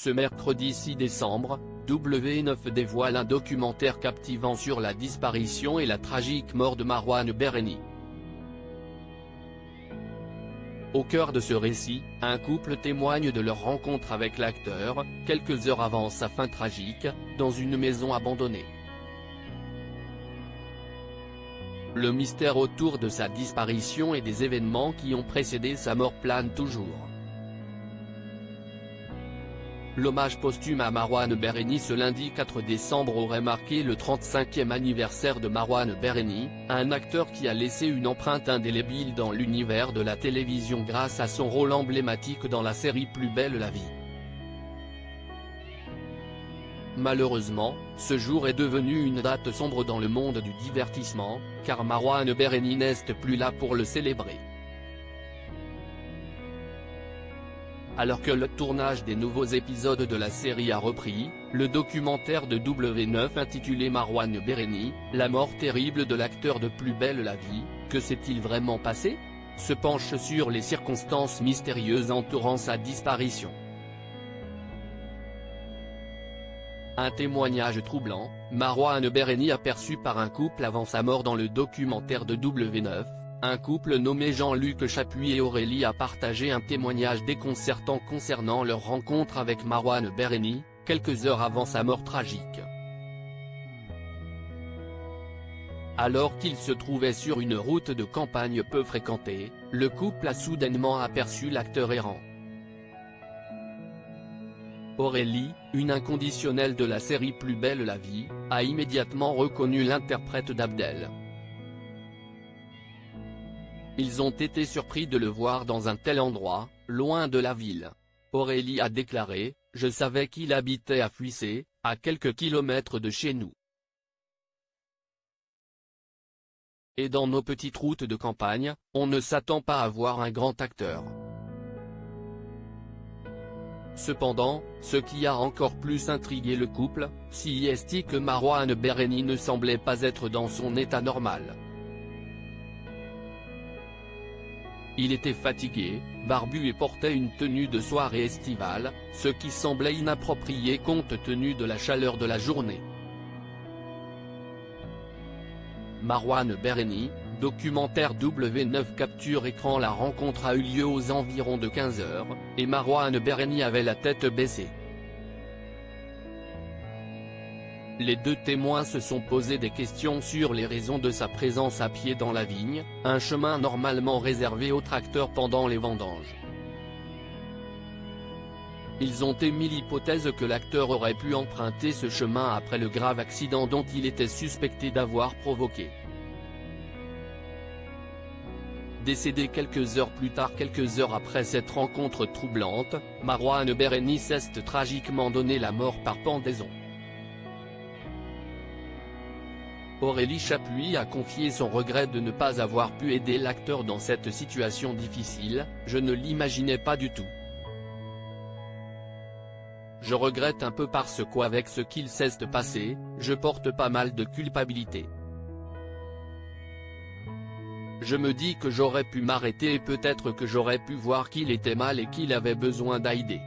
Ce mercredi 6 décembre, W9 dévoile un documentaire captivant sur la disparition et la tragique mort de Marouane Berreni. Au cœur de ce récit, un couple témoigne de leur rencontre avec l'acteur, quelques heures avant sa fin tragique, dans une maison abandonnée. Le mystère autour de sa disparition et des événements qui ont précédé sa mort plane toujours. L'hommage posthume à Marouane Berreni ce lundi 4 décembre aurait marqué le 35e anniversaire de Marouane Berreni, un acteur qui a laissé une empreinte indélébile dans l'univers de la télévision grâce à son rôle emblématique dans la série Plus belle la vie. Malheureusement, ce jour est devenu une date sombre dans le monde du divertissement, car Marouane Berreni n'est plus là pour le célébrer. Alors que le tournage des nouveaux épisodes de la série a repris, le documentaire de W9 intitulé Marouane Berreni, la mort terrible de l'acteur de Plus belle la vie, que s'est-il vraiment passé?, se penche sur les circonstances mystérieuses entourant sa disparition. Un témoignage troublant, Marouane Berreni aperçu par un couple avant sa mort dans le documentaire de W9. Un couple nommé Jean-Luc Chapuis et Aurélie a partagé un témoignage déconcertant concernant leur rencontre avec Marouane Berreni, quelques heures avant sa mort tragique. Alors qu'ils se trouvaient sur une route de campagne peu fréquentée, le couple a soudainement aperçu l'acteur errant. Aurélie, une inconditionnelle de la série Plus belle la vie, a immédiatement reconnu l'interprète d'Abdel. Ils ont été surpris de le voir dans un tel endroit, loin de la ville. Aurélie a déclaré, « Je savais qu'il habitait à Fuissé, à quelques kilomètres de chez nous. Et dans nos petites routes de campagne, on ne s'attend pas à voir un grand acteur. » Cependant, ce qui a encore plus intrigué le couple, c'est que Marouane Berreni ne semblait pas être dans son état normal. Il était fatigué, barbu et portait une tenue de soirée estivale, ce qui semblait inapproprié compte tenu de la chaleur de la journée. Marouane Berreni, documentaire W9 capture écran. La rencontre a eu lieu aux environs de 15 h, et Marouane Berreni avait la tête baissée. Les deux témoins se sont posé des questions sur les raisons de sa présence à pied dans la vigne, un chemin normalement réservé aux tracteurs pendant les vendanges. Ils ont émis l'hypothèse que l'acteur aurait pu emprunter ce chemin après le grave accident dont il était suspecté d'avoir provoqué. Décédé quelques heures plus tard, quelques heures après cette rencontre troublante, Marouane Berreni s'est tragiquement donné la mort par pendaison. Aurélie Chapuis a confié son regret de ne pas avoir pu aider l'acteur dans cette situation difficile, « Je ne l'imaginais pas du tout. Je regrette un peu parce qu'avec ce qu'il s'est passé, je porte pas mal de culpabilité. Je me dis que j'aurais pu m'arrêter et peut-être que j'aurais pu voir qu'il était mal et qu'il avait besoin d'aide.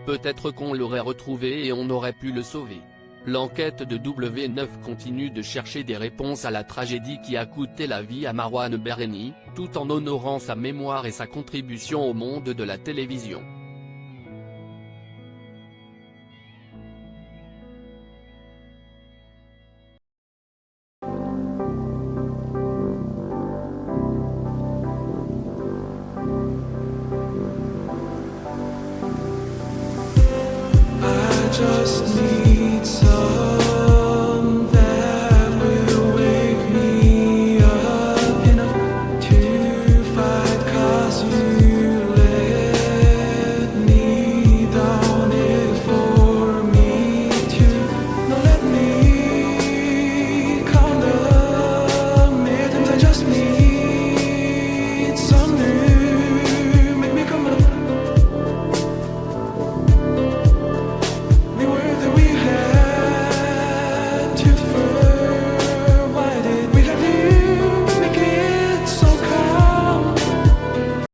Peut-être qu'on l'aurait retrouvé et on aurait pu le sauver. » L'enquête de W9 continue de chercher des réponses à la tragédie qui a coûté la vie à Marouane Berreni, tout en honorant sa mémoire et sa contribution au monde de la télévision.